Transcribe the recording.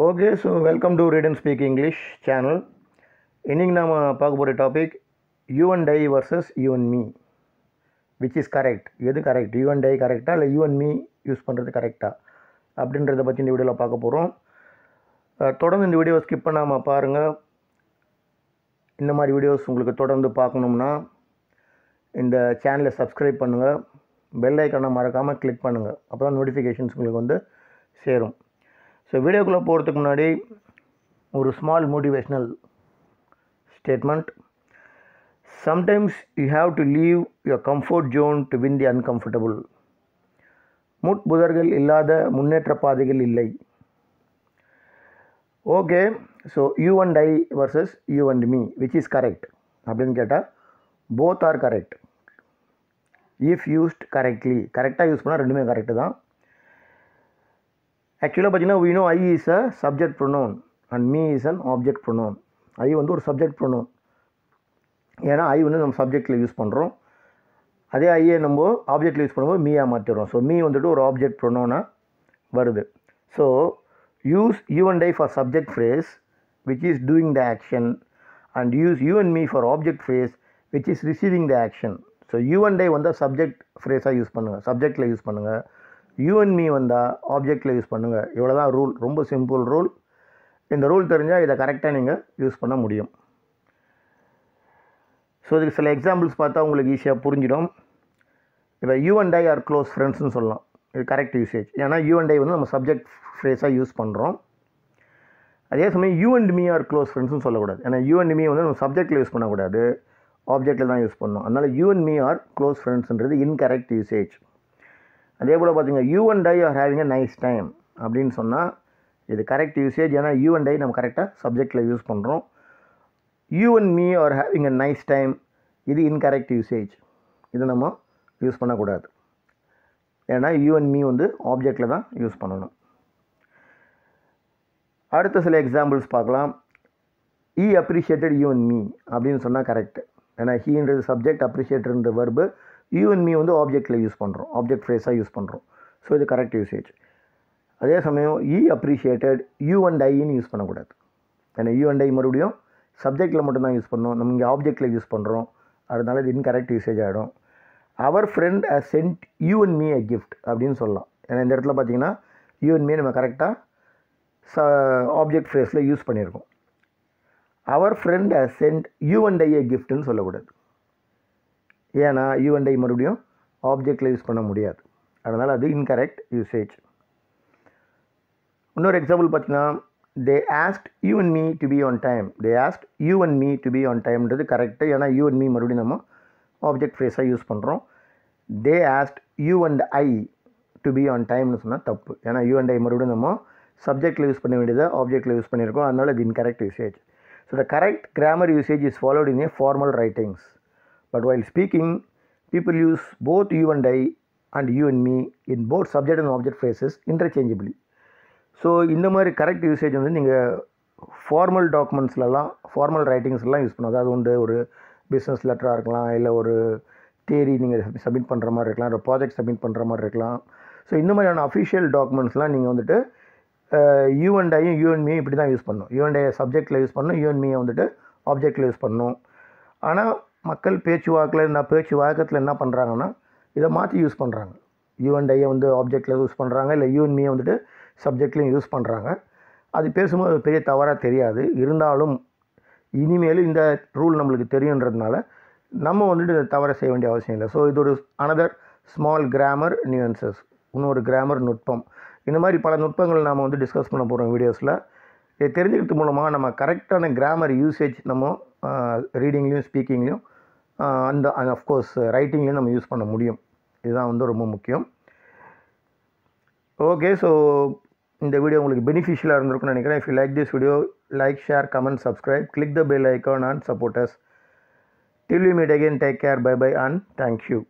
Okay, so welcome to Read and Speak English channel. இன்னைக்கு நாம பார்க்க போற topic you and I versus you and me, which is correct. எது correct, you and I கரெக்டா இல்லை you and me use பண்ணுறது கரெக்டா அப்படின்றத பற்றி இந்த வீடியோவில் பார்க்க போகிறோம். தொடர்ந்து இந்த வீடியோ ஸ்கிப் பண்ணாமல் பாருங்கள். இந்த மாதிரி வீடியோஸ் உங்களுக்கு தொடர்ந்து பார்க்கணும்னா இந்த சேனலை சப்ஸ்கிரைப் பண்ணுங்கள், பெல் ஐக்கானை மறக்காமல் கிளிக் பண்ணுங்கள், அப்போ தான் நோட்டிஃபிகேஷன்ஸ் உங்களுக்கு வந்து சேரும். ஸோ வீடியோக்குள்ளே போகிறதுக்கு முன்னாடி ஒரு small motivational statement. Sometimes you have to leave your comfort zone to win the uncomfortable. முட்புதர்கள் இல்லாத முன்னேற்ற பாதைகள் இல்லை. Okay, so you and I versus you and me, which is correct அப்படின்னு கேட்டால் both are correct if used correctly. கரெக்டாக use பண்ணால் ரெண்டுமே கரெக்டு தான். ஆக்சுவலாக பார்த்தீங்கன்னா we know I is a subject pronoun and me is an object pronoun. I வந்து ஒரு சப்ஜெக்ட் ப்ரொனவுன், ஏன்னா ஐ வந்து நம்ம சப்ஜெக்டில் யூஸ் பண்ணுறோம். அதே ஐயை நம்ம ஆப்ஜெக்டில் யூஸ் பண்ணும்போது மீயாக மாற்றிடுறோம். ஸோ மீ வந்துட்டு ஒரு ஆப்ஜெக்ட் ப்ரொனவுனாக வருது. So use you and I for subject phrase which is doing the action and use you and me for object phrase which is receiving the action. So you and I வந்து subject ஃப்ரேஸாக use பண்ணுங்கள், சப்ஜெக்டில் use பண்ணுங்கள். You and me வந்தால் ஆப்ஜெக்டில் use பண்ணுங்கள். இவ்வளோ தான் rule, ரொம்ப சிம்பிள் ரூல். இந்த ரூல் தெரிஞ்சால் இதை கரெக்டாக நீங்கள் யூஸ் பண்ண முடியும். ஸோ இதுக்கு சில எக்ஸாம்பிள்ஸ் பார்த்தா உங்களுக்கு ஈஸியாக புரிஞ்சிடும். இப்போ you and I are close ஃப்ரெண்ட்ஸ்னு சொல்லலாம். இது கரெக்ட் யூசேஜ், ஏன்னா யூ அண்ட் ஐ வந்து நம்ம சப்ஜெக்ட் ஃப்ரேஸாக யூஸ் பண்ணுறோம். அதே சமயம் you and me are close ஃப்ரெண்ட்ஸ்னு சொல்லக்கூடாது, ஏன்னா யூ அண்ட் மீ வந்து நம்ம சப்ஜெக்டில் யூஸ் பண்ணக்கூடாது, ஆப்ஜெக்டில் தான் யூஸ் பண்ணணும். அதனால் you and me are close ஃப்ரெண்ட்ஸ்ன்றது இன்கரெக்ட் யூசேஜ். அதே போல் பார்த்தீங்க you and I are having a nice time அப்படின்னு சொன்னால் இது கரெக்ட் யூசேஜ், ஏன்னா யூ அண்ட் ஐ நம்ம கரெக்டாக சப்ஜெக்டில் யூஸ் பண்ணுறோம். You and me are having a nice time இது இன்கரெக்ட் யூசேஜ், இது நம்ம யூஸ் பண்ணக்கூடாது, ஏன்னா யூ அண்ட் மீ வந்து ஆப்ஜெக்டில் தான் யூஸ் பண்ணணும். அடுத்த சில எக்ஸாம்பிள்ஸ் பார்க்கலாம். He appreciated you and me அப்படின்னு சொன்னால் கரெக்ட், ஏன்னா ஹீன்றது சப்ஜெக்ட், அப்ரிஷியேட்டர்ன்ற வெர்பு, யூ அண்ட் மீ வந்து ஆப்ஜெக்டில் யூஸ் பண்ணுறோம், ஆப்ஜெக்ட் ஃப்ரேஸாக யூஸ் பண்ணுறோம். ஸோ இது கரெக்ட் யூசேஜ். அதே சமயம் ஈ அப்ரிஷியேட்டட் யூ அண்ட் ஐன்னு யூஸ் பண்ணக்கூடாது, ஏன்னா யூ அண்ட் ஐ மறுபடியும் சப்ஜெக்டில் மட்டும்தான் யூஸ் பண்ணோம், நம்ம இங்கே ஆப்ஜெக்டில் யூஸ் பண்ணுறோம். அதனால இது இன்கரெக்ட் யூசேஜ் ஆகிடும். Our friend has sent you and me a gift அப்படின்னு சொல்லலாம், ஏன்னா இந்த இடத்துல பார்த்தீங்கன்னா யூ அண்ட் மீ நம்ம கரெக்டாக ஆப்ஜெக்ட் ஃப்ரேஸில் யூஸ் பண்ணியிருக்கோம். Our friend has sent you and I a கிஃப்ட்னு சொல்லக்கூடாது, ஏன்னா யூ அண்ட் ஐ மறுபடியும் ஆப்ஜெக்டில் யூஸ் பண்ண முடியாது. அதனால் அது இன்கரெக்ட் யூசேஜ். இன்னொரு எக்ஸாம்பிள் பார்த்தீங்கன்னா they asked you and me to be on time. They asked you and me to be on டைம்ன்றது கரெக்டு, ஏன்னா யூ அண்ட் மீ மறுபடியும் நம்ம ஆப்ஜெக்ட் ஃப்ரேஸாக யூஸ் பண்ணுறோம். They asked you and I to be on டைம்னு சொன்னால் தப்பு, ஏன்னா யூ அண்ட் ஐ மறுபடியும் நம்ம சப்ஜெக்டில் யூஸ் பண்ண வேண்டியதை ஆப்ஜெக்டில் யூஸ் பண்ணியிருக்கோம். அதனால் இது incorrect usage. So the correct grammar usage is followed in A formal writings. But while speaking, people use both you and I and you and me in both subject and object phrases interchangeably. So இந்த மாதிரி correct usage வந்து நீங்கள் formal டாக்குமெண்ட்ஸ்லாம், formal ரைட்டிங்ஸ்லாம் use பண்ணணும். அதாவது வந்து ஒரு business லெட்டராக இருக்கலாம், இல்லை ஒரு தேரி நீங்கள் சப்மிட் பண்ணுற மாதிரி இருக்கலாம், ஒரு ப்ராஜெக்ட் சப்மிட் பண்ணுற மாதிரி இருக்கலாம். ஸோ இந்த மாதிரியான அஃபிஷியல் டாக்குமெண்ட்ஸ்லாம் நீங்கள் வந்துட்டு யூ அண்ட் ஐயும் யூ அண்ட் மீ இப்படி தான் யூஸ் பண்ணணும். யூ அண்ட் ஐ சப்ஜெக்டில் யூஸ் பண்ணணும், யூ அண்ட் மீயை வந்துட்டு ஆப்ஜெக்டில் யூஸ் பண்ணணும். ஆனால் மக்கள் பேச்சு வழக்கத்தில் என்ன பண்ணுறாங்கன்னா இதை மாற்றி யூஸ் பண்ணுறாங்க. யூ அண்ட் ஐயை வந்து ஆப்ஜெக்டில் யூஸ் பண்ணுறாங்க, இல்லை யூ அண்ட் மீயை வந்துட்டு சப்ஜெக்ட்லையும் யூஸ் பண்ணுறாங்க. அது பேசும்போது அது பெரிய தவறாக தெரியாது. இருந்தாலும் இனிமேல் இந்த ரூல் நம்மளுக்கு தெரியுன்றதுனால நம்ம வந்துட்டு தவறை செய்ய வேண்டிய அவசியம் இல்லை. ஸோ இது ஒரு அனதர் ஸ்மால் கிராமர் நியூன்சஸ், இன்னொரு கிராமர் நுட்பம். இந்த மாதிரி பல நுட்பங்கள் நாம் வந்து டிஸ்கஸ் பண்ண போகிறோம் வீடியோஸில். இதை தெரிஞ்சுக்கிறது மூலமாக நம்ம கரெக்டான கிராமர் யூசேஜ் நம்ம ரீடிங்லேயும் ஸ்பீக்கிங்லேயும் அந்த அஃப்கோர்ஸ் ரைட்டிங்லேயும் நம்ம யூஸ் பண்ண முடியும். இதுதான் வந்து ரொம்ப முக்கியம். ஓகே, ஸோ இந்த வீடியோ உங்களுக்கு பெனிஃபிஷியலாக இருந்திருக்குன்னு நினைக்கிறேன். If you like this video, like, share, comment, subscribe, click the bell icon and support us. Till we meet again, take care, bye bye and thank you.